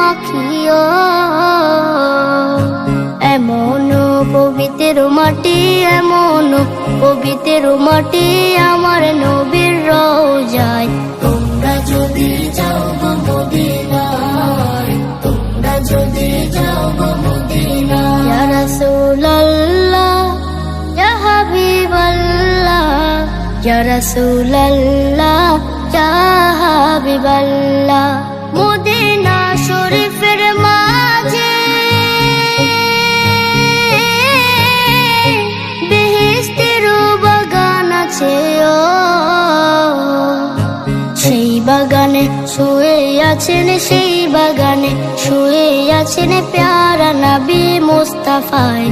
মাখিও। এমন পবিত্র মাটি, এমন পবিত্র মাটি আমার নবীর রওজায়। তোমরা যদি যাও গো মদিনায়, তোমরা যদি যাও গো মদিনায়। ইয়া রাসূলুল্লাহ ইয়া হাবিবাল্লাহ, ইয়া রাসূলুল্লাহ ইয়া হাবিবাল্লাহ। মদিনা শরীফের মাঝে বেহেশতের বাগান আছে, সেই বাগানে শুয়ে আছেন, সেই বাগানে শুয়ে আছেন প্যারা নবী মুস্তাফায়।